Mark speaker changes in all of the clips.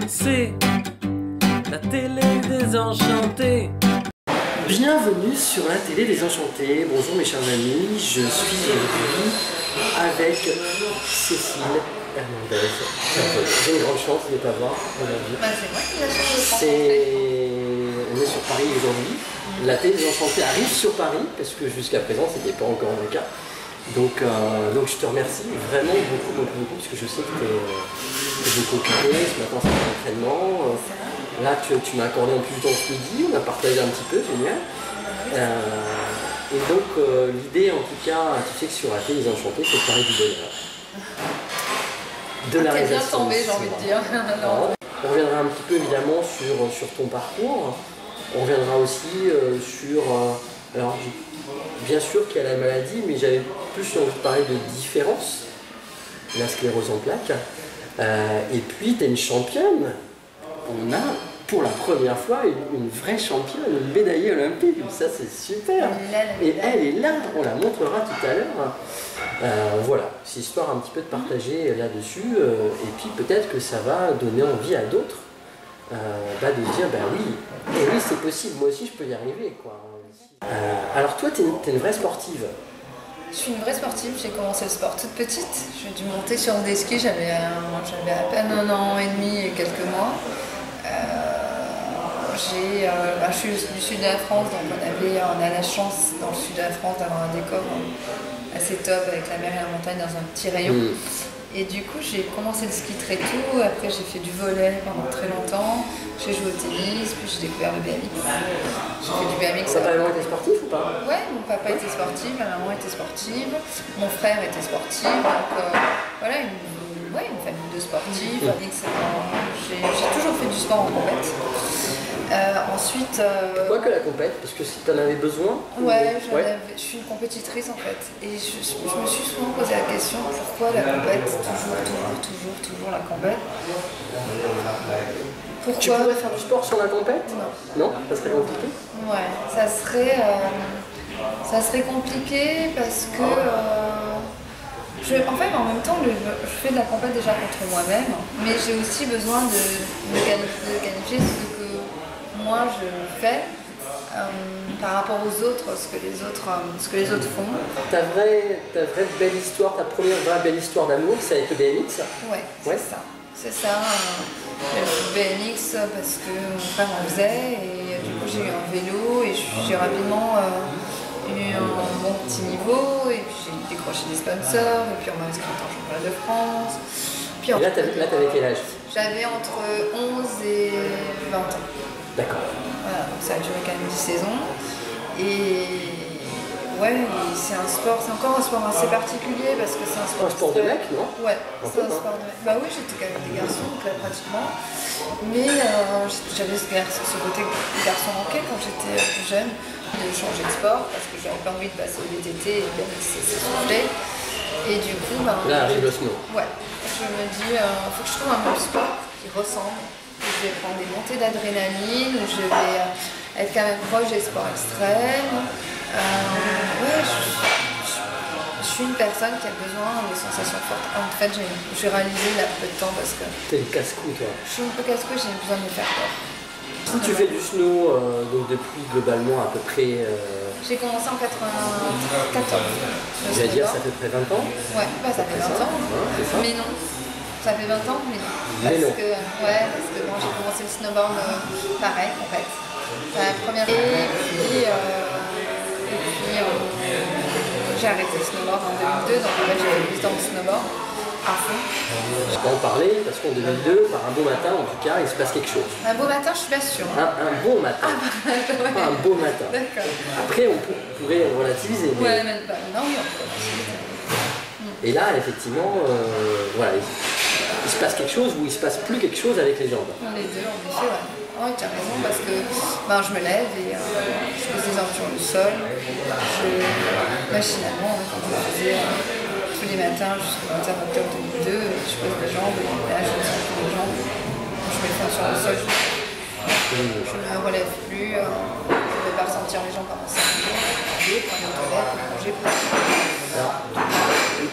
Speaker 1: C'est la télé désenchantée.
Speaker 2: Bienvenue sur la télé désenchantée. Bonjour mes chers amis, je suis aujourd'hui avec Cécile Hernandez. J'ai une grande chance de pas voir aujourd'hui.
Speaker 3: Bah, c'est moi qui l'ai changé.
Speaker 2: On est sur Paris aujourd'hui. La télé désenchantée arrive sur Paris parce que jusqu'à présent c'était pas encore le cas. Donc je te remercie vraiment beaucoup parce que je sais que tu es beaucoup occupé. Ce matin c'est un entraînement. Là tu m'as accordé un peu de temps ce midi, on a partagé un petit peu, génial. Et donc l'idée en tout cas, tu sais que sur la télé désenchantée, c'est de parler du bonheur. De la réalisation.
Speaker 3: T'es bien tombé, j'ai envie de dire.
Speaker 2: On reviendra un petit peu évidemment sur ton parcours. On reviendra aussi sur... alors bien sûr qu'il y a la maladie, mais j'avais plus envie de parler de différence, la sclérose en plaques. Et puis tu es une championne. On a pour la première fois une vraie championne, une médaillée olympique. Ça c'est super. Et elle est là, on la montrera tout à l'heure. Voilà, c'est histoire un petit peu de partager là-dessus. Et puis peut-être que ça va donner envie à d'autres de dire oui, et oui c'est possible, moi aussi je peux y arriver, quoi. Alors toi, tu es une vraie sportive.
Speaker 3: Je suis une vraie sportive, j'ai commencé le sport toute petite. J'ai dû monter sur des skis, j'avais à peine 1 an et demi et quelques mois. Je suis du sud de la France, donc on a la chance dans le sud de la France d'avoir un décor assez top avec la mer et la montagne dans un petit rayon. Et du coup, j'ai commencé le ski très tôt, après j'ai fait du volley pendant très longtemps, j'ai joué au tennis, puis j'ai découvert le BMX. J'ai fait du BMX.
Speaker 2: Ton papa était sportif ou pas?
Speaker 3: Ouais, mon papa était sportif, ma maman était sportive, mon frère était sportif, donc voilà, une famille de sportifs. J'ai toujours fait du sport en compète. Ensuite...
Speaker 2: Pourquoi que la compète? Parce que si tu en avais besoin?
Speaker 3: Ouais, je suis une compétitrice en fait. Et je me suis souvent posé la question, pourquoi la compète? Toujours la compète. Pourquoi?
Speaker 2: Tu pourrais faire du sport sur la compète?
Speaker 3: Non.
Speaker 2: Non? Ça serait compliqué?
Speaker 3: Ouais, ça serait compliqué parce que... en même temps, je fais de la compète déjà contre moi-même, mais j'ai aussi besoin de qualifier ce que moi je fais par rapport aux autres, ce que les autres font.
Speaker 2: Ta vraie belle histoire, ta première vraie belle histoire d'amour, c'est avec le BMX?
Speaker 3: Ouais, c'est ça. Le BMX parce que mon frère en faisait et du coup j'ai eu un vélo et j'ai rapidement eu un bon petit niveau et puis j'ai décroché des sponsors et puis on m'a inscrit en championnat de France. Puis
Speaker 2: et là t'avais quel âge?
Speaker 3: J'avais entre 11 et 20 ans.
Speaker 2: D'accord.
Speaker 3: Voilà, donc ça a duré quand même 10 saisons. Et ouais, c'est encore un sport assez particulier parce que c'est un sport...
Speaker 2: Un sport de mec, non?
Speaker 3: Ouais, c'est un sport de mec. Bah oui, j'étais quand même des garçons, donc là pratiquement. Mais j'avais ce côté garçon manqué quand j'étais plus jeune, de changer de sport parce que j'avais pas envie de passer au VTT et bien s'essouffler. Et du coup,
Speaker 2: là arrive le snow.
Speaker 3: Ouais, je me dis, faut que je trouve un même sport qui ressemble. Je vais prendre des montées d'adrénaline, je vais être quand même proche des sports extrêmes. Je suis une personne qui a besoin de sensations fortes. En fait, j'ai réalisé il y a peu de temps parce que...
Speaker 2: T'es une casse-cou, toi.
Speaker 3: Je suis un peu casse-cou, j'ai besoin de me faire peur.
Speaker 2: Si tu fais du snow, donc depuis globalement à peu près...
Speaker 3: J'ai commencé en 94.
Speaker 2: J'allais dire, ça fait près 20 ans?
Speaker 3: Ouais, ça fait 20 ans.
Speaker 2: C'est ça.
Speaker 3: Mais non. Ça fait 20 ans, mais non. Parce que bon, j'ai commencé le snowboard pareil, en fait. La première... Et puis j'ai arrêté le snowboard en 2002, donc en fait j'ai fait 8 ans de snowboard à fond.
Speaker 2: Je peux en parler parce qu'en 2002, par un beau matin en tout cas, il se passe quelque chose.
Speaker 3: Un beau matin, je suis pas sûre.
Speaker 2: Un beau matin. Pas un beau matin.
Speaker 3: D'accord.
Speaker 2: Après, on pourrait relativiser.
Speaker 3: Ouais, mais non, mais on peut relativiser.
Speaker 2: Et là, effectivement, voilà, il se passe quelque chose ou il se passe plus quelque chose avec les jambes.
Speaker 3: Les deux, en effet, ouais. Ouais, tu as raison, parce que je me lève et je pose des armes sur le sol. Machinalement, comme je le faisais tous les matins jusqu'au 21 octobre 2002, je pose les jambes et là, je me sens plus les jambes. Je mets le frein sur le sol. Je ne me relève plus. Je ne vais pas ressentir les jambes pendant 5 jours. Prendre les toilettes, manger,
Speaker 2: alors,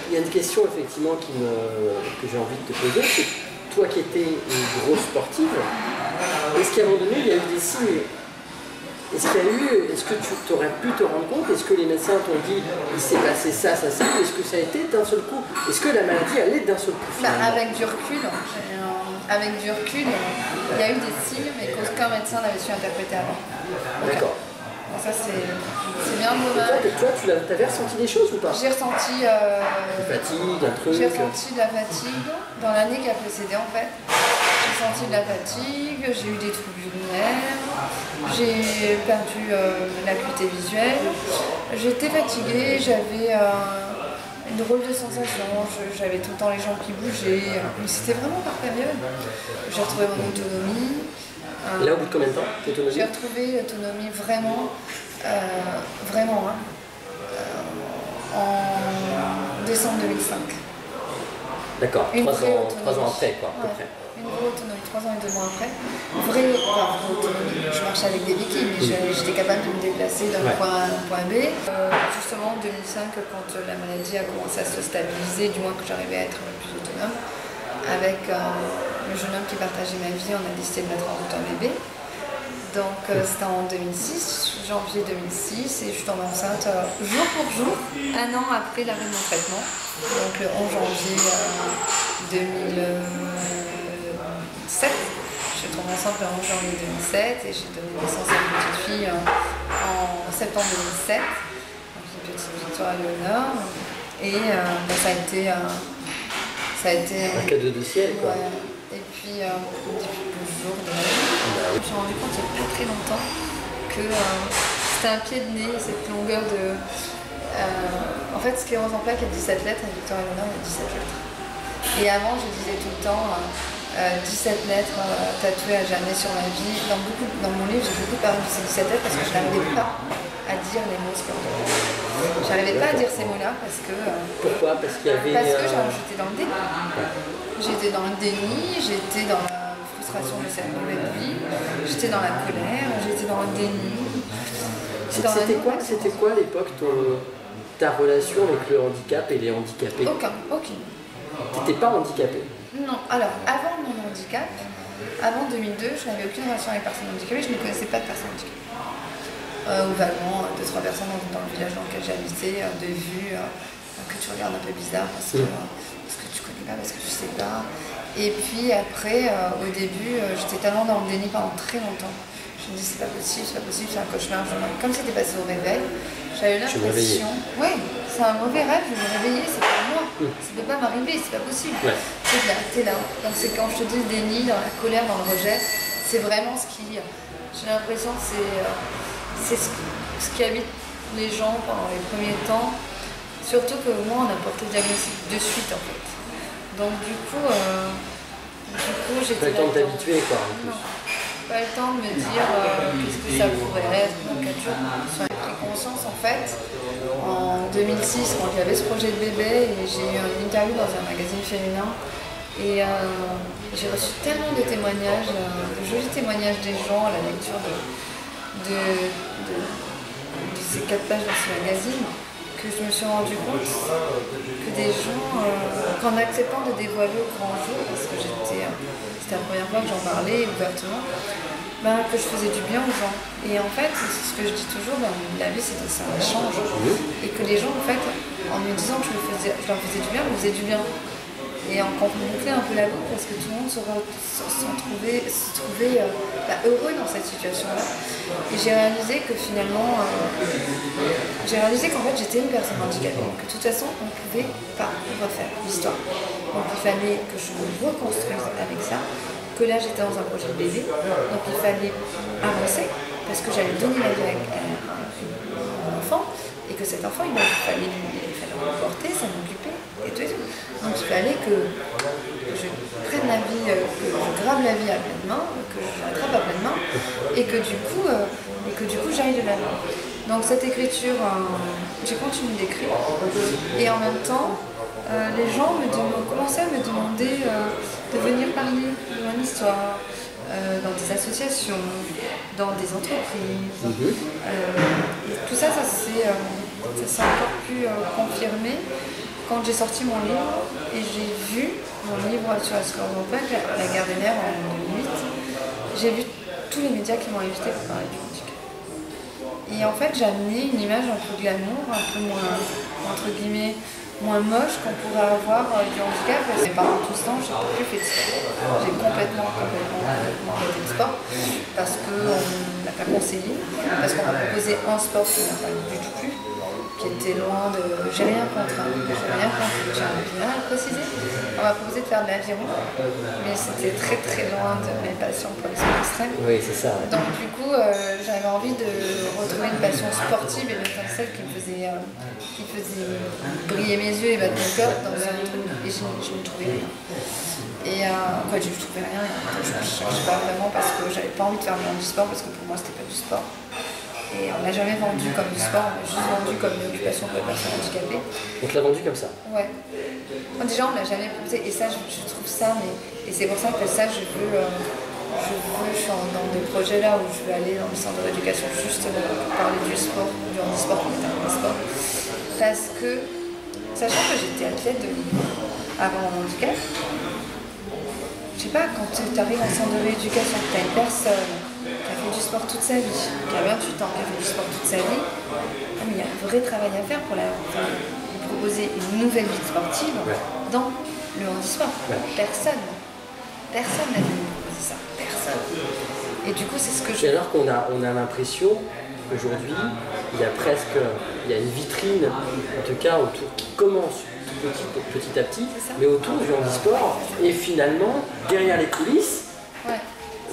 Speaker 2: il y a une question effectivement que j'ai envie de te poser, c'est toi qui étais une grosse sportive, est-ce qu'à un moment donné, il y a eu des signes? Est-ce que tu aurais pu te rendre compte? Est-ce que les médecins t'ont dit il s'est passé ça, ça, ça? Est-ce que ça a été d'un seul coup? Est-ce que la maladie allait d'un seul coup?
Speaker 3: Avec du recul, il y a eu des signes, mais qu'aucun médecin n'avait su interpréter avant.
Speaker 2: D'accord.
Speaker 3: Donc ça, c'est bien dommage.
Speaker 2: Toi, tu avais ressenti des choses ou pas?
Speaker 3: J'ai ressenti
Speaker 2: Une fatigue, un truc.
Speaker 3: j'ai ressenti de la fatigue dans l'année qui a précédé en fait. J'ai senti de la fatigue, j'ai eu des troubles urinaires, j'ai perdu l'acuité visuelle, j'étais fatiguée, j'avais une drôle de sensation, j'avais tout le temps les jambes qui bougeaient, mais c'était vraiment par période. J'ai retrouvé mon autonomie.
Speaker 2: Là, au bout de combien de temps, l'autonomie?
Speaker 3: J'ai retrouvé l'autonomie vraiment, en décembre 2005.
Speaker 2: D'accord, 3 ans après, quoi, à peu près.
Speaker 3: Une vraie autonomie, 3 ans et 2 mois après. Vraie autonomie. Je marchais avec des béquilles, mais j'étais capable de me déplacer d'un point A à un point B. Justement, en 2005, quand la maladie a commencé à se stabiliser, du moins que j'arrivais à être plus autonome, avec le jeune homme qui partageait ma vie, on a décidé de mettre en route un bébé. Donc c'était en 2006, janvier 2006, et je suis tombée enceinte jour pour jour, un an après l'arrêt de mon traitement. Donc le 11 janvier 2007, je suis tombée enceinte le 11 janvier 2007 et j'ai donné naissance à une petite fille en septembre 2007. Donc une petite Victoire Léonore. Et ça a été
Speaker 2: un cadeau du ciel, quoi.
Speaker 3: Ouais. Et puis, depuis le jour de la vie, je me suis rendu compte il n'y a pas très longtemps que c'était un pied de nez, cette longueur de... en fait, sclérose en plaques, il y a 17 lettres, et Victoire Léonore, il y a 17 lettres. Et avant, je disais tout le temps 17 lettres tatouées à jamais sur ma vie. Dans mon livre, j'ai beaucoup parlé de ces 17 lettres parce que je n'arrivais pas à dire les mots sclérose en plaques. J'arrivais pas à dire ces mots-là parce que...
Speaker 2: Pourquoi? Parce qu'il y avait...
Speaker 3: j'étais dans le déni. J'étais dans le déni, j'étais dans la frustration de cette nouvelle vie, j'étais dans la colère, j'étais dans le déni.
Speaker 2: C'était quoi à l'époque ta relation avec le handicap et les handicapés?
Speaker 3: Aucune.
Speaker 2: T'étais pas handicapée?
Speaker 3: Non, alors avant mon handicap, avant 2002, je n'avais aucune relation avec personne handicapée, je ne connaissais pas de personne handicapée. Ou vaguement 2-3 personnes dans le village dans lequel j'habitais, de vue, que tu regardes un peu bizarre parce que tu connais pas, parce que tu sais pas. Et puis après, au début, j'étais tellement dans le déni pendant très longtemps. Je me dis c'est pas possible, c'est un cauchemar. Comme c'était passé au réveil, j'avais l'impression... Oui, c'est un mauvais rêve, je me réveillais, c'est pas moi. Ça peut pas m'arriver, c'est pas possible.
Speaker 2: Ouais.
Speaker 3: T'es là. Donc c'est quand je te dis le déni, dans la colère, dans le rejet, c'est vraiment ce qui... J'ai l'impression que c'est ce qui habite les gens pendant les premiers temps. Surtout que moi, on a porté le diagnostic de suite en fait. Donc du coup j'étais...
Speaker 2: Pas le temps de t'habituer, quoi.
Speaker 3: Non, pas le temps de me dire qu'est-ce que ça pourrait être. Donc j'en ai pris conscience en fait en 2006 quand il y avait ce projet de bébé et j'ai eu une interview dans un magazine féminin et j'ai reçu tellement de témoignages, de jolis témoignages des gens à la lecture de ces 4 pages dans ce magazine, que je me suis rendu compte que des gens, qu'en acceptant de dévoiler au grand jour, parce que c'était la première fois que j'en parlais ouvertement, que je faisais du bien aux gens. Et en fait, c'est ce que je dis toujours, la vie c'est un échange. Et que les gens, en fait, en me disant que je leur faisais du bien, me faisaient du bien. Et en boucler un peu la boucle parce que tout le monde se trouvait heureux dans cette situation-là. Et j'ai réalisé que finalement, qu'en fait j'étais une personne handicapée, que de toute façon on ne pouvait pas refaire l'histoire. Donc il fallait que je me reconstruise avec ça, que là j'étais dans un projet de bébé, donc il fallait avancer parce que j'allais donner la vie à mon enfant et que cet enfant il fallait le porter, s'en occuper et tout. Donc il fallait que je prenne la vie, que je grave la vie à pleine main, que je l'attrape à pleine main et que du coup j'aille de l'avant. Donc cette écriture, j'ai continué d'écrire et en même temps les gens commençaient à me demander de venir parler de mon histoire dans des associations, dans des entreprises. Et tout ça, ça s'est encore plus confirmé quand j'ai sorti mon livre et j'ai vu mon livre sur la sclérose en plaques, la guerre des nerfs en 2008, j'ai vu tous les médias qui m'ont invité pour parler du handicap. Et en fait, j'ai amené une image un peu glamour, un peu moins, entre guillemets, moins moche qu'on pourrait avoir du handicap. Parce que pendant tout ce temps, j'ai plus fait de sport. J'ai complètement arrêté de sport parce qu'on n'a pas conseillé, parce qu'on m'a proposé un sport qui n'a pas du tout plu, qui était loin de... J'ai rien contre, j'ai bien à le préciser. On m'a proposé de faire de l'aviron, mais c'était très très loin de mes passions pour les sports extrêmes.
Speaker 2: Oui, c'est ça. Ouais.
Speaker 3: Donc du coup, j'avais envie de retrouver une passion sportive et une étincelle qui me faisait briller mes yeux et battre mon cœur dans un truc. Et je ne trouvais rien. Et quoi, je ne trouvais rien. Je ne cherchais pas vraiment parce que j'avais pas envie de faire du handisport parce que pour moi, c'était pas du sport. Et on l'a jamais vendu comme du sport, on l'a juste vendu comme une occupation pour les personnes handicapées.
Speaker 2: On te l'a vendu comme ça?
Speaker 3: Ouais. Déjà, on l'a jamais proposé, et ça, je trouve ça, mais... Et c'est pour ça que ça, je suis dans des projets là où je veux aller dans le centre de l'éducation justement pour parler du sport, du handisport, qui est un sport. Parce que, sachant que j'étais athlète de niveau avant mon handicap, je sais pas, quand tu arrives en centre de rééducation, tu as une personne qui a fait du sport toute sa vie, qui a 28 ans, qui a fait du sport toute sa vie, il y a un vrai travail à faire pour lui proposer une nouvelle vie sportive dans le handisport. Personne n'a vu ça, personne. Et du coup, c'est ce que je...
Speaker 2: Et alors qu'on a l'impression qu'aujourd'hui, il y a une vitrine, en tout cas, autour qui commence petit à petit, mais autour du handisport, et finalement, derrière les coulisses,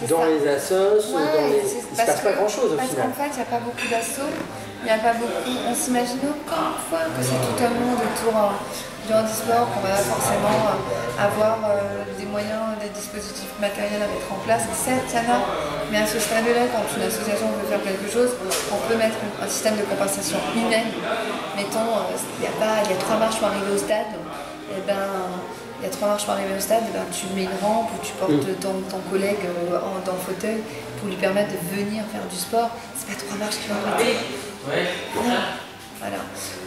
Speaker 2: dans les assos, il ne se passe pas grand-chose au final.
Speaker 3: Parce qu'en fait, il n'y a pas beaucoup d'assos, on s'imagine encore une fois que c'est tout un monde autour du handisport, qu'on va forcément avoir des moyens, des dispositifs matériels à mettre en place. Certes, il y en a, mais à ce stade-là, quand une association veut faire quelque chose, on peut mettre un système de compensation humaine. Mettons, il y a 3 marches pour arriver au stade, et il y a 3 marches pour arriver au stade, tu mets une rampe ou tu portes ton collègue dans le fauteuil pour lui permettre de venir faire du sport. C'est pas 3 marches qui vont arrêter. Voilà.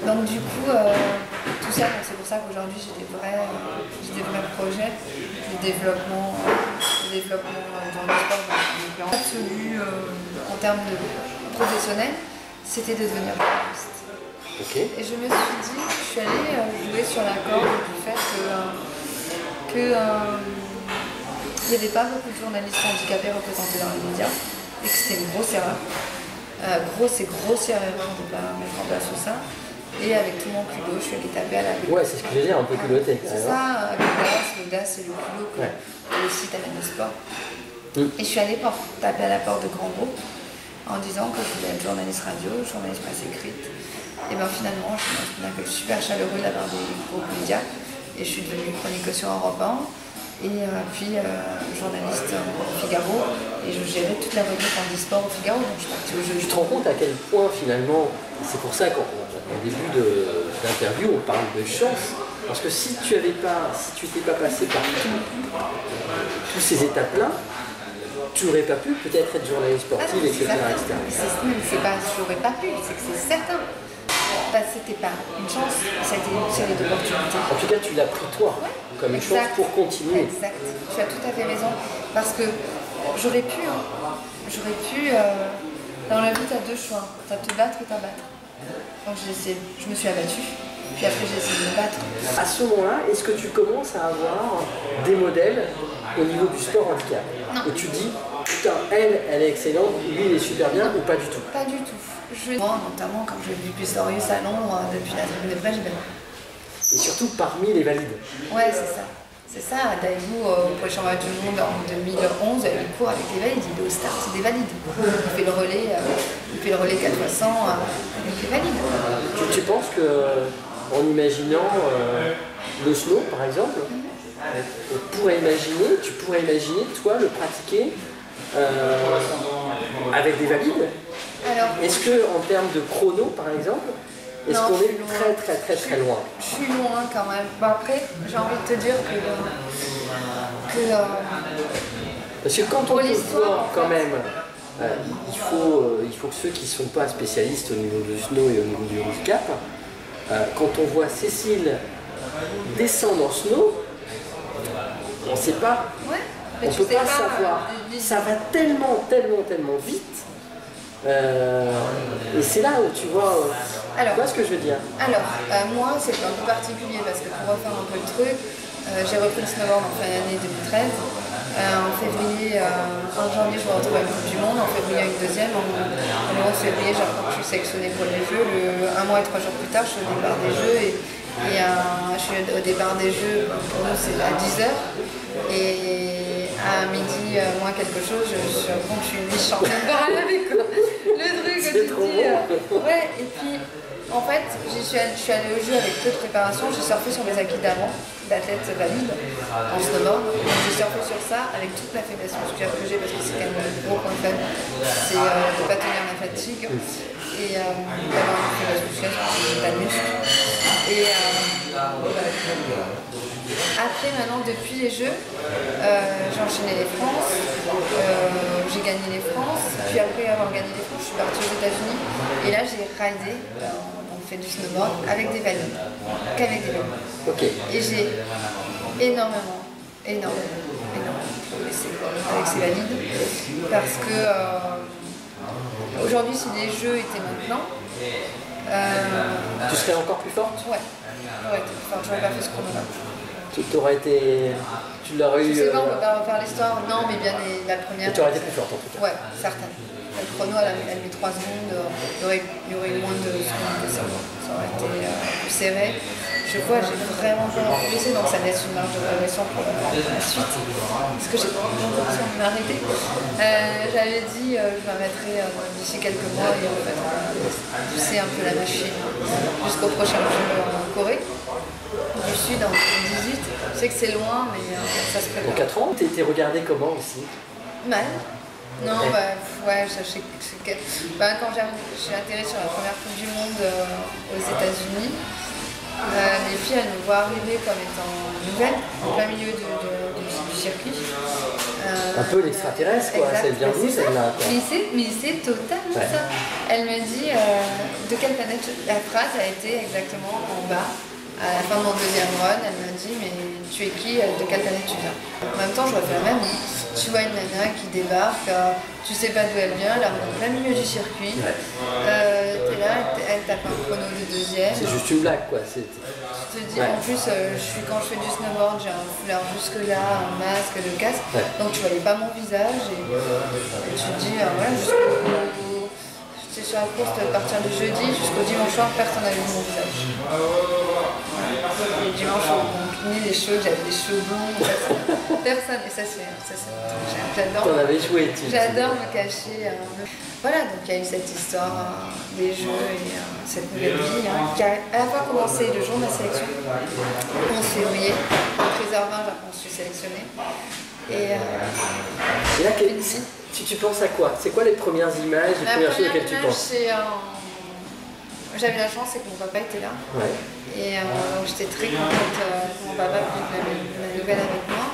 Speaker 3: Donc du coup, tout ça, c'est pour ça qu'aujourd'hui j'ai des vrais projets de développement dans le sport. Donc, absolu en termes de professionnel, c'était de devenir journaliste.
Speaker 2: Okay.
Speaker 3: Et je me suis dit, je suis allée jouer sur la corde du fait qu'il n'y avait pas beaucoup de journalistes handicapés représentés dans les médias et que c'était une grosse erreur. Grossière erreur de ne pas mettre en place tout ça. Et avec tout mon culot, je suis allée taper à la rue.
Speaker 2: Ouais, c'est ce que je veux dire, un peu culotté.
Speaker 3: C'est ça, l'audace et le culot que le site amène au sport. Et je suis allée taper à la porte de grands groupes en disant que je voulais être journaliste radio, journaliste presse écrite. Et bien finalement, je suis un accueil super chaleureux de la part des groupes médias. Et je suis devenue chroniqueuse sur Europe 1. Et puis journaliste au Figaro, et je gérais toute la rubrique handisport au Figaro, donc je suis partie au jeu.
Speaker 2: Tu te rends compte à quel point finalement, c'est pour ça qu'au début de l'interview, on parle de chance, parce que si tu n'étais pas passé par tous ces étapes-là, tu n'aurais pas pu peut-être être journaliste sportive, etc.
Speaker 3: C'est pas j'aurais pas pu, c'est que c'est certain. C'était pas une chance, ça a été une série d'opportunités.
Speaker 2: En tout cas, tu l'as pris toi, comme une chance pour continuer.
Speaker 3: Exact, tu as tout à fait raison. Parce que j'aurais pu, dans la vie, tu as 2 choix. Tu as te battre ou t'abattre. Donc je me suis abattue, puis après j'ai essayé de me battre.
Speaker 2: À ce moment-là, est-ce que tu commences à avoir des modèles au niveau du sport handicap?
Speaker 3: Non.
Speaker 2: Et tu dis, putain, elle est excellente, lui il est super bien, ou pas du tout?
Speaker 3: Pas du tout. Moi, notamment, quand j'ai vu Pistorius à Londres, depuis la tribune de presse, j'ai bien.
Speaker 2: Et surtout parmi les valides.
Speaker 3: Ouais, c'est ça. C'est ça. Daïgou, pour les championnats du monde en 2011, il court avec les valides. Il est au start, c'est des valides. Il fait le relais 4 fois 100 avec les valides.
Speaker 2: Tu penses que, en imaginant le snow, par exemple, tu pourrais imaginer, toi, le pratiquer avec des valides? Est-ce qu'en termes de chrono, par exemple, est-ce qu'on est très loin?
Speaker 3: Je suis loin quand même. Bon, après, j'ai envie de te dire que
Speaker 2: parce que quand on voit quand même, il faut que ceux qui ne sont pas spécialistes au niveau du snow et au niveau du handicap, quand on voit Cécile descendre en snow, sait pas.
Speaker 3: Ouais, mais
Speaker 2: On
Speaker 3: tu
Speaker 2: peut
Speaker 3: sais
Speaker 2: pas savoir. Ça va tellement vite. Et c'est là où tu vois.
Speaker 3: Alors,
Speaker 2: tu vois ce que je veux dire?
Speaker 3: Alors, moi, c'est un peu particulier parce que pour refaire un peu le truc, j'ai repris le snowboard en fin d'année 2013. En février, en janvier, je me retrouve à la Coupe du Monde. En février, une deuxième. Le 11 février, je suis sélectionnée pour les Jeux. Un mois et 3 jours plus tard, je suis au départ des Jeux. Je suis au départ des Jeux, pour nous, c'est à 10h. Et à midi, moins quelque chose, je suis une championne paralympique. Le truc que tu te dis. Ouais, et puis. En fait, je suis allée au jeu avec peu de préparation, j'ai surfé sur mes acquis d'avant, d'athlète valide, en snowboard. J'ai surfé sur ça avec toute la faiblesse musculaire que j'ai, parce que c'est quand même le gros point faible, c'est de ne pas tenir la fatigue et d'avoir une faiblesse musculaire parce que j'ai pas de muscle. Et après, maintenant, depuis les Jeux, j'ai enchaîné les France, j'ai gagné les France, puis après avoir gagné les France, je suis partie aux États-Unis et là j'ai ridé. Fait du snowboard avec des valides, qu'avec des valides.
Speaker 2: Okay.
Speaker 3: Et j'ai énormément progressé avec ces valides parce que aujourd'hui, si les Jeux étaient maintenant,
Speaker 2: tu serais encore plus forte?
Speaker 3: Ouais, j'aurais pas fait ce chrono-là.
Speaker 2: Tu aurais été. Tu l'aurais eu.
Speaker 3: Je sais pas, on peut pas refaire l'histoire, non, mais bien la première.
Speaker 2: Et tu aurais été plus forte en tout cas.
Speaker 3: Ouais, certainement. Le chrono, elle met 3 secondes, il y aurait eu moins de secondes que ça. Ça aurait été plus serré. Je vois, j'ai vraiment progressé, donc ça laisse une marge de progression pour la suite. Parce que j'ai pas l'impression de m'arrêter. J'avais dit, je m'arrêterai d'ici quelques mois et en fait, pousser un peu la machine jusqu'au prochain jeu en Corée du Sud en 2018. Je sais que c'est loin, mais ça se prépare.
Speaker 2: En 4 ans, tu étais regardé comment aussi?
Speaker 3: Mal. Non, ouais, je sais que. Quand j'ai atterri sur la première Coupe du Monde aux États-Unis, les filles, elles me voient arriver comme étant nouvelle, en plein milieu du circuit.
Speaker 2: Un peu l'extraterrestre, quoi. C'est bien vous, celle-là.
Speaker 3: Mais c'est totalement ça. Elle me dit de quelle planète. La phrase a été exactement en bas. À la fin de mon deuxième run, elle m'a dit mais tu es qui, de quelle planète tu viens? En même temps, je refais la même. Tu vois une nana qui débarque, tu sais pas d'où elle vient, elle arrive en plein milieu du circuit. T'es là, elle tape un chrono de deuxième.
Speaker 2: C'est juste une blague, quoi.
Speaker 3: Tu te dis, en plus, quand je fais du snowboard, j'ai un foulard jusque là, un masque, le casque. Donc tu voyais pas mon visage et tu te dis, j'étais sur la course à partir du jeudi jusqu'au dimanche soir, personne n'avait vu mon visage. Le dimanche, on clignait les cheveux, j'avais des cheveux blonds, personne. Et ça, j'adore.
Speaker 2: T'en avais joué,
Speaker 3: j'adore me cacher. Voilà, donc il y a eu cette histoire des Jeux et cette nouvelle vie qui a à la fois commencé le jour de ma sélection, le 11 février, à 13h20, je suis sélectionnée. Et
Speaker 2: là, tu penses à quoi? C'est quoi les premières images, les premières choses auxquelles tu penses?
Speaker 3: J'avais la chance, c'est que mon papa était là.
Speaker 2: Ouais.
Speaker 3: Et j'étais très contente que mon papa prenne la nouvelle avec moi.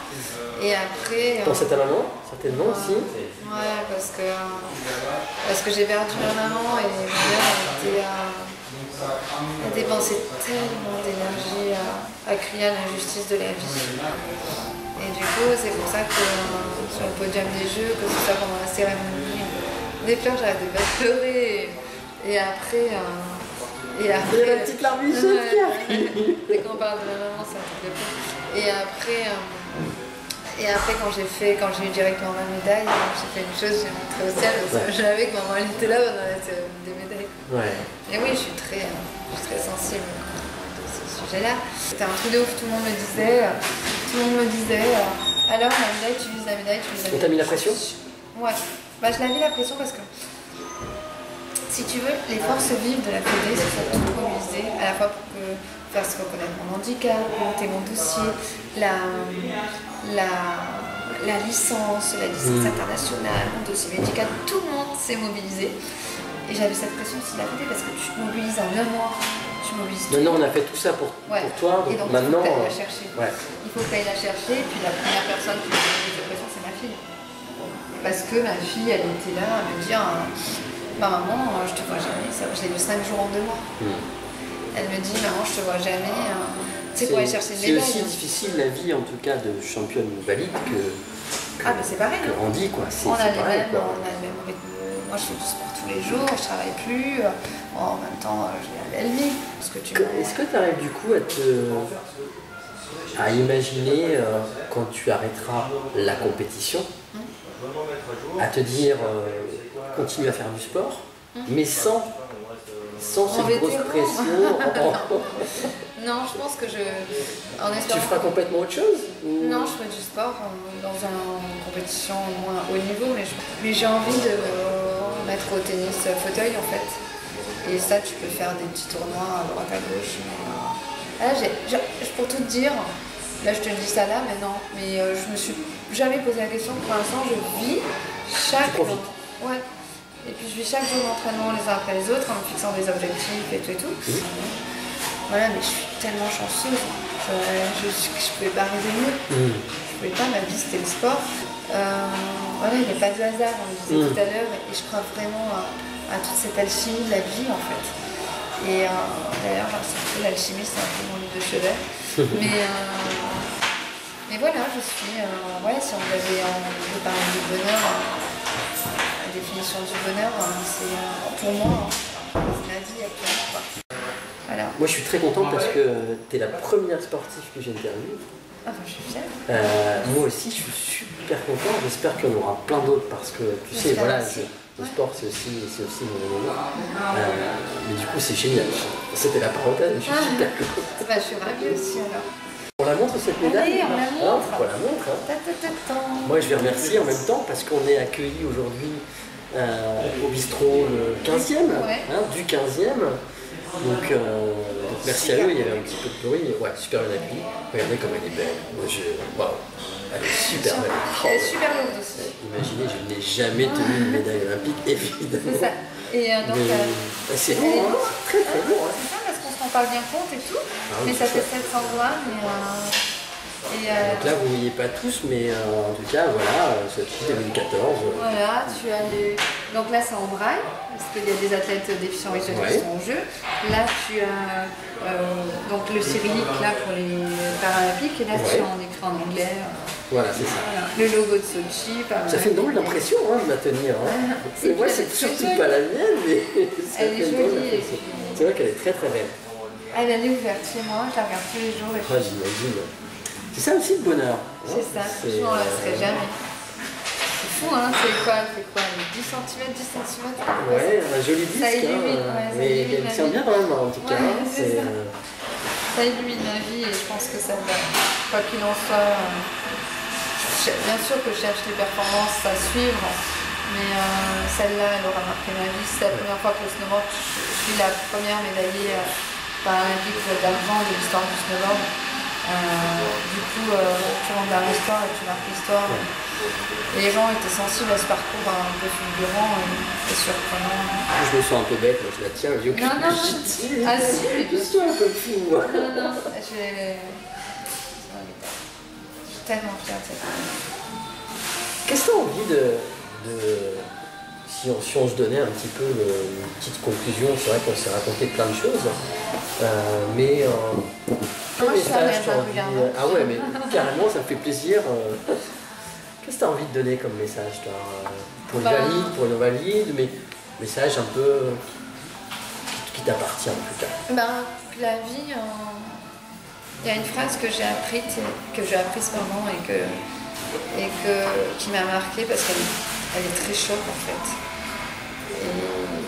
Speaker 3: Et après.
Speaker 2: Pensais ta maman, certainement aussi.
Speaker 3: Ouais, parce que j'ai perdu ma maman et ma mère a dépensé tellement d'énergie à crier à l'injustice de la vie. Et du coup, c'est pour ça que sur le podium des Jeux, que ce soit pendant la cérémonie, des fleurs, j'arrêtais pas de pleurer. Et après.
Speaker 2: Il y a la petite larmichette qui arrive.
Speaker 3: Dès qu'on parle de la maman, ça me fait peur. Et après, quand j'ai eu directement ma médaille, j'ai fait une chose, j'ai montré au ciel, parce que je savais que maman elle était là pendant la cérémonie des médailles.
Speaker 2: Ouais.
Speaker 3: Et oui, je suis très sensible à ce sujet-là. C'était un truc de ouf, tout le monde me disait, alors la médaille, tu vises la médaille, tu vises la médaille.
Speaker 2: On t'a mis la pression?
Speaker 3: Ouais, je l'avais la pression parce que, si tu veux, les forces vives de la Fédé, c'est pour tout mobiliser, à la fois pour faire se reconnaître mon handicap, monter mon dossier, la licence internationale, mon dossier médical, tout le monde s'est mobilisé. Et j'avais cette pression aussi de la Fédé parce que tu te mobilises en un mois, tu mobilises tout.
Speaker 2: Maintenant, on a fait tout ça pour toi, donc,
Speaker 3: et donc
Speaker 2: maintenant.
Speaker 3: Il faut que tu ailles la chercher. Ouais. Il faut que tu ailles la chercher, et puis la première personne qui me met cette pression, c'est ma fille. Parce que ma fille, elle était là à me dire. Maman, je te vois jamais, je l'ai vu 5 jours en 2 mois. Elle me dit, maman, je te vois jamais, C'est pour aller chercher une
Speaker 2: C'est
Speaker 3: médaille.
Speaker 2: aussi
Speaker 3: hein.
Speaker 2: difficile la vie en tout cas de championne valide
Speaker 3: Ah, mais c'est pareil.
Speaker 2: que
Speaker 3: hein.
Speaker 2: Andy quoi. C'est
Speaker 3: On a,
Speaker 2: pareil quoi.
Speaker 3: on a le même rythme. Moi, je fais du sport tous les jours, je travaille plus. En même temps, j'ai la belle vie. Parce que
Speaker 2: Est-ce que tu arrives du coup à imaginer quand tu arrêteras la compétition, à te dire continue à faire du sport, mais sans cette grosse
Speaker 3: vétéran.
Speaker 2: pression.
Speaker 3: Non, je pense que en
Speaker 2: Tu
Speaker 3: espérant.
Speaker 2: feras complètement autre chose ou-
Speaker 3: Non, je fais du sport dans une compétition moins haut niveau, mais j'ai envie de mettre au tennis fauteuil en fait. Et ça, tu peux faire des petits tournois à droite à gauche. Mais, là, pour tout te dire, là je te dis ça là maintenant, mais je me suis jamais posé la question. Pour l'instant, je vis chaque.
Speaker 2: Tu profites.
Speaker 3: Ouais. Et puis je vis chaque jour d'entraînement les uns après les autres en me fixant des objectifs et tout et tout. Voilà, mais je suis tellement chanceuse. Je pouvais pas rêver mieux. Je pouvais pas, ma vie c'était le sport. Voilà, il n'y a pas de hasard, on le disait tout à l'heure, et je crois vraiment à toute cette alchimie de la vie en fait. Et d'ailleurs, l'alchimie c'est un peu mon livre de chevet. Mais voilà, je suis. Ouais, si on devait parler du bonheur, la définition du bonheur, c'est pour moi, c'est ma vie actuellement. Quoi. Voilà.
Speaker 2: Moi je suis très content parce que tu es la première sportive que j'interviewe.
Speaker 3: Ah, bah, je suis fière.
Speaker 2: Moi aussi je suis super content, j'espère qu'il y en aura plein d'autres parce que tu sais,
Speaker 3: J'espère
Speaker 2: voilà,
Speaker 3: aussi.
Speaker 2: le sport c'est aussi mon moment. Mais du coup c'est génial. C'était la parenthèse, je suis super content.
Speaker 3: Bah, je suis ravie aussi alors.
Speaker 2: On la montre cette médaille?
Speaker 3: Allez, on la montre.
Speaker 2: On la montre. Hein.
Speaker 3: Ta-ta-ta-tan.
Speaker 2: Moi je vais remercier en même temps parce qu'on est accueillis aujourd'hui au bistrot le 15e,
Speaker 3: Ouais.
Speaker 2: du 15e. Donc merci à eux, il y avait un petit peu de bruit. Ouais, super bien accueilli. Regardez comme elle est belle. Waouh, elle est super belle.
Speaker 3: Elle est super lourde aussi.
Speaker 2: Imaginez, je n'ai jamais tenu une médaille olympique, évidemment.
Speaker 3: C'est ça. Et donc,
Speaker 2: Mais c'est
Speaker 3: elle
Speaker 2: lourd,
Speaker 3: est
Speaker 2: hein.
Speaker 3: lourde.
Speaker 2: Très très lourd. Hein.
Speaker 3: C'est ça parce qu'on se rend pas bien compte et tout.
Speaker 2: Oui,
Speaker 3: Mais ça
Speaker 2: c'est
Speaker 3: fait 700 grammes.
Speaker 2: Donc là, vous ne voyez pas tous, mais en tout cas, voilà, c'est 2014.
Speaker 3: Voilà, tu as les... Donc là, c'est en braille, parce qu'il y a des athlètes déficients visuels qui sont en jeu. Là, tu as donc le cyrillique là, pour les paralympiques, et là, tu as en écrit en anglais.
Speaker 2: Voilà, c'est ça.
Speaker 3: Voilà. Le logo de Sochi.
Speaker 2: Ça fait une drôle d'impression de la tenir. Hein.
Speaker 3: Et
Speaker 2: Moi,
Speaker 3: puis,
Speaker 2: c'est
Speaker 3: elle est
Speaker 2: surtout
Speaker 3: jolie.
Speaker 2: pas la mienne, mais ça
Speaker 3: Elle
Speaker 2: fait
Speaker 3: est
Speaker 2: une drôle
Speaker 3: jolie.
Speaker 2: d'impression. C'est vrai qu'elle est très très belle.
Speaker 3: Elle est ouverte chez moi, je la regarde tous les jours. Et
Speaker 2: Ouais, j'imagine. C'est ça aussi le bonheur. hein.
Speaker 3: c'est ça, je m'en lasserai jamais. C'est fou, hein, c'est quoi 10 cm, 10 cm.
Speaker 2: Ouais, un joli disque.
Speaker 3: Ça illumine,
Speaker 2: hein,
Speaker 3: ouais, ça
Speaker 2: mais
Speaker 3: illumine
Speaker 2: elle
Speaker 3: la
Speaker 2: tient
Speaker 3: vie.
Speaker 2: bien dans la main en tout cas.
Speaker 3: Ouais,
Speaker 2: hein,
Speaker 3: c'est ça. Ça illumine ma vie et je pense que ça va. Quoi qu'il en soit, bien sûr que je cherche les performances à suivre, mais celle-là, elle aura marqué ma vie. C'est la première fois que le snowboard, je suis la première médaillée paralympique d'argent de l'histoire du snowboard. Du coup, tu rentres dans l'histoire et tu marques l'histoire. Et les gens étaient sensibles à ce parcours un peu fulgurant et surprenant.
Speaker 2: Je me sens un peu bête, moi je la tiens, j'ai aucune
Speaker 3: Non, non,
Speaker 2: légitimité.
Speaker 3: ah si, mais
Speaker 2: Je suis un peu fou, moi.
Speaker 3: non, je suis tellement fière de cette année.
Speaker 2: Qu'est-ce que tu as envie si on se donnait un petit peu une petite conclusion, c'est vrai qu'on s'est raconté plein de choses, mais quel
Speaker 3: Moi, je suis à
Speaker 2: message
Speaker 3: l'aise,
Speaker 2: t'as
Speaker 3: hein,
Speaker 2: envie...
Speaker 3: regarde.
Speaker 2: Ah ouais, mais carrément, ça me fait plaisir. Qu'est-ce que tu as envie de donner comme message, toi, pour les valides, pour les non-valides, mais message un peu qui t'appartient en tout cas.
Speaker 3: La vie, il y a une phrase que j'ai apprise pardon, qui m'a marquée parce qu'elle est très choc en fait.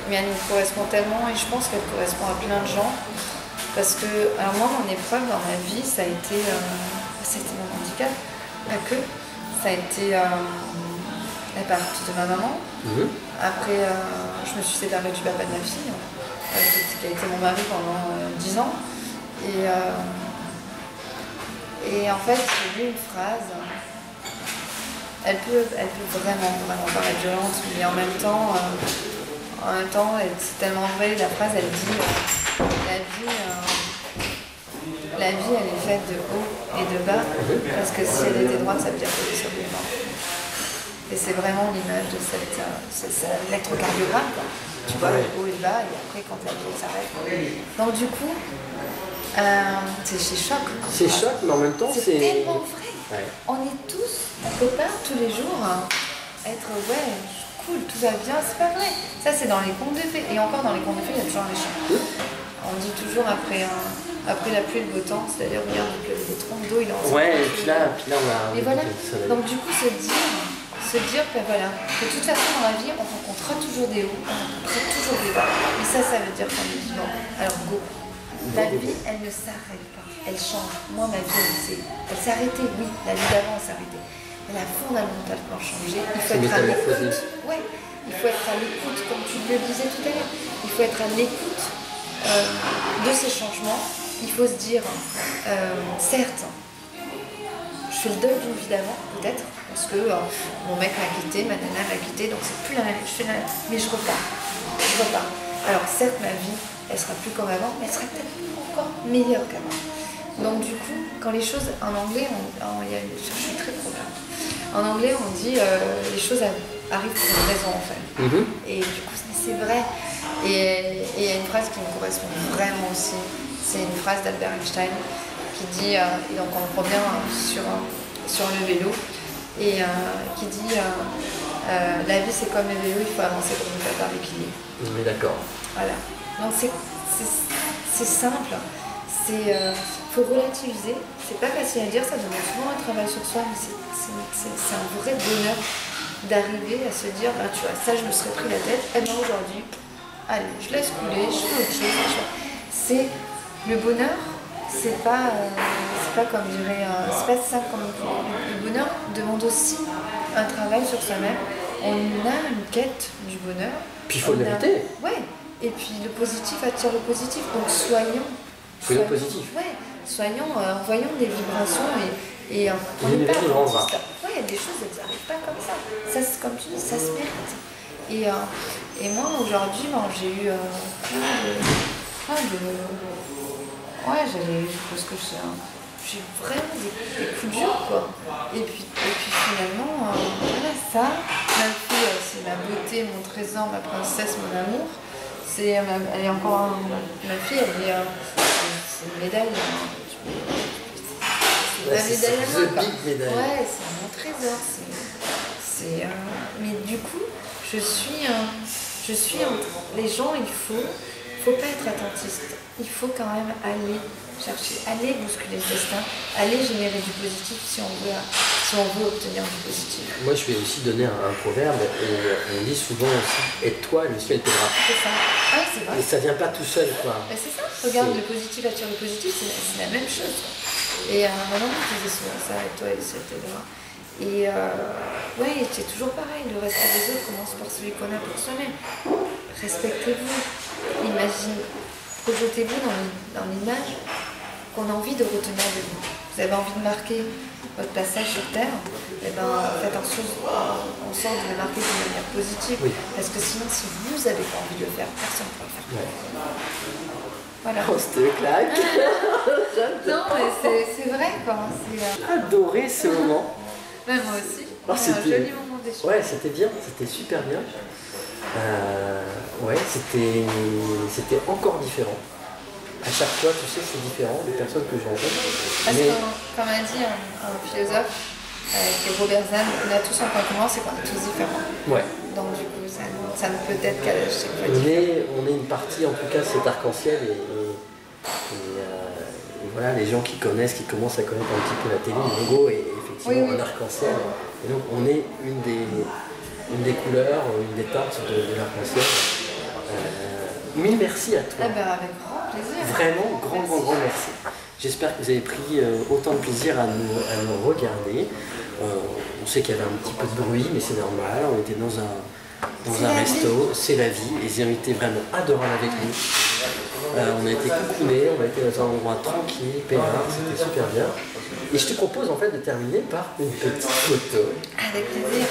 Speaker 3: Mais elle me correspond tellement et je pense qu'elle correspond à plein de gens. Parce que, alors moi, mon épreuve dans ma vie, ça a été mon handicap, pas que. Ça a été la partie de ma maman. Après, je me suis séparée du papa de ma fille, qui a été mon mari pendant 10 ans. Et en fait, j'ai lu une phrase. Elle peut vraiment paraître violente, mais en même temps, c'est tellement vrai. La phrase, elle dit la vie, elle est faite de haut et de bas, parce que si elle était droite, ça veut dire qu'elle est sur le bas. Et c'est vraiment l'image de c'est l'électrocardiogramme, quoi. Tu vois le haut et le bas, et après, quand la vie s'arrête. Donc du coup, C'est chez Choc.
Speaker 2: C'est choc, mais en même temps,
Speaker 3: C'est
Speaker 2: c'est...
Speaker 3: tellement vrai.
Speaker 2: Ouais.
Speaker 3: On est tous, quelque part, tous les jours, être ouais, cool, tout va bien, c'est pas vrai. Ça, c'est dans les contes de fées. Et encore, dans les contes de fées, il y a toujours un méchant. On dit toujours après la pluie, le beau temps, c'est-à-dire, regarde, il pleut des troncs d'eau, il est en
Speaker 2: Ouais, et puis là, on a...
Speaker 3: Et voilà.
Speaker 2: ça va
Speaker 3: Donc, du coup, se dire que voilà, de toute façon, dans la vie, on rencontrera toujours des hauts, on rencontrera toujours des bas. Et ça veut dire qu'on est vivant. Alors, go. La vie, elle ne s'arrête pas, elle change. Moi, ma vie, elle s'est arrêtée, oui, la vie d'avant s'est arrêtée. Elle a fondamentalement changé. Il faut être à l'écoute. Ouais, il faut être à l'écoute, comme tu le disais tout à l'heure. Il faut être à l'écoute de ces changements. Il faut se dire, certes, je fais le deuil d'une vie d'avant, peut-être, parce que mon mec m'a quitté, ma nana m'a quitté, donc c'est plus la même, mais je repars. Alors certes, ma vie, elle sera plus comme avant, mais elle sera peut-être encore meilleure qu'avant. Donc du coup, quand les choses, en anglais, je suis très programme. En anglais, on dit les choses arrivent pour une raison en fait. Et du coup, c'est vrai. Et il y a une phrase qui me correspond vraiment aussi. C'est une phrase d'Albert Einstein qui dit, et donc on revient sur le vélo, et qui dit la vie c'est comme le vélo, il faut avancer pour ne pas perdre l'équilibre.
Speaker 2: Oui, d'accord.
Speaker 3: Voilà. Donc c'est simple, faut relativiser, c'est pas facile à dire, ça demande souvent un travail sur soi, mais c'est un vrai bonheur d'arriver à se dire, bah, tu vois, ça je me serais pris la tête, et bien aujourd'hui, allez, je laisse couler, je fais autre chose. C'est le bonheur, c'est pas comme dirait, c'est pas simple comme le bonheur demande aussi un travail sur soi-même. On a une quête du bonheur.
Speaker 2: Puis il faut l'inviter.
Speaker 3: Ouais. Et puis le positif attire le positif. Donc soyons
Speaker 2: positif.
Speaker 3: Ouais. Envoyons des vibrations et on n'est pas attentiste. Ouais, il y a des choses, elles n'arrivent pas comme ça. Ça, comme tu dis, ça se mérite. Et moi aujourd'hui, j'ai eu plein de ouais, j'ai vraiment des coups durs, quoi. Et puis finalement, voilà, ça, ma fille, c'est ma beauté, mon trésor, ma princesse, mon amour. Elle est encore, ma fille, c'est une médaille. C'est la médaille à moi, quoi. Ouais, c'est mon trésor. Mais du coup, je suis les gens, il faut pas être attentiste. Il faut quand même aller chercher, aller bousculer le destin, aller générer du positif si on veut obtenir du positif.
Speaker 2: Moi, je vais aussi donner un proverbe, et on dit souvent aussi, aide-toi, le ciel t'aidera.
Speaker 3: C'est ça. Ah, c'est vrai.
Speaker 2: Et ça vient pas tout seul, quoi.
Speaker 3: Ben, c'est ça. Regarde, le positif attire le positif, c'est la même chose. Et mon oncle disait souvent ça, aide-toi, le ciel t'aidera. Et ouais, c'est toujours pareil, le respect des autres commence par celui qu'on a pour soi-même. Respectez-vous, projetez-vous dans l'image qu'on a envie de retenir de vous. Vous avez envie de marquer votre passage sur Terre, et ben faites en sorte de le marquer de manière positive.
Speaker 2: Oui.
Speaker 3: Parce que sinon, si vous n'avez pas envie de le faire, personne ne pourra le faire.
Speaker 2: Ouais.
Speaker 3: Voilà.
Speaker 2: Oh, c'était claque.
Speaker 3: Non, mais c'est vrai, quoi.
Speaker 2: J'ai adoré ce moment.
Speaker 3: Ouais, moi aussi.
Speaker 2: Oh,
Speaker 3: C'est un joli moment d'échange.
Speaker 2: Ouais, c'était bien, c'était super bien. Ouais, c'était encore différent. À chaque fois, tu sais, c'est différent des personnes que je rencontre.
Speaker 3: Parce que, comme a dit un philosophe, qui est Robert Zahn, on a tous un point commun, c'est qu'on est tous différents.
Speaker 2: Ouais.
Speaker 3: Donc du coup, ça ne peut être qu'à chaque fois.
Speaker 2: On est une partie, en tout cas, de cet arc-en-ciel et voilà, les gens qui commencent à connaître un petit peu la télé, le logo est effectivement un arc-en-ciel. Et donc on est une des couleurs, une des teintes de l'arc-en-ciel. Mille merci à toi.
Speaker 3: Ah ben, avec grand plaisir.
Speaker 2: Vraiment, grand merci. J'espère que vous avez pris autant de plaisir à nous regarder. On sait qu'il y avait un petit peu de bruit, mais c'est normal. On était dans un resto, c'est la vie. Les invités vraiment adorables avec nous. On a été coucounés, on a été dans un endroit tranquille, peinard, c'était super bien. Et je te propose en fait de terminer par une petite photo.
Speaker 3: Avec plaisir.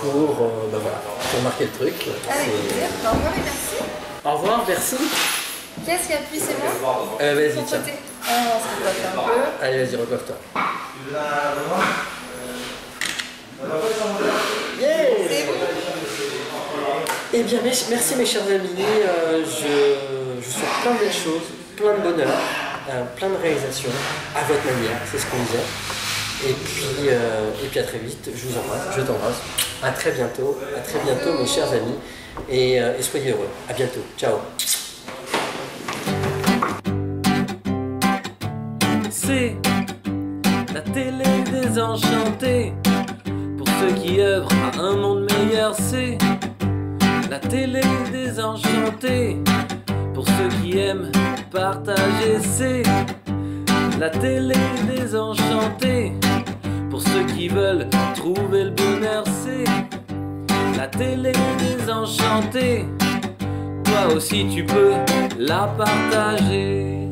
Speaker 2: Pour marquer le truc.
Speaker 3: Avec plaisir. Au revoir et merci.
Speaker 2: Au revoir, merci.
Speaker 3: Qui est-ce qui appuie, c'est moi?
Speaker 2: Vas-y,
Speaker 3: Son
Speaker 2: tiens.
Speaker 3: côté. On se recoiffe un peu.
Speaker 2: Allez, vas-y, recoiffe-toi. Yes.
Speaker 3: C'est bon.
Speaker 2: Eh bien, merci mes chers amis. Je souhaite plein de belles choses plein de bonheur, plein de réalisations, à votre manière, c'est ce qu'on disait. Et puis à très vite, je vous embrasse, je t'embrasse. À très bientôt mes chers amis. Et soyez heureux. À bientôt. Ciao.
Speaker 1: C'est la télé désenchantée. Pour ceux qui œuvrent à un monde meilleur, c'est la télé désenchantée. Pour ceux qui aiment partager, c'est la télé désenchantée. Pour ceux qui veulent trouver le bonheur, c'est la télé désenchantée. Toi aussi tu peux la partager.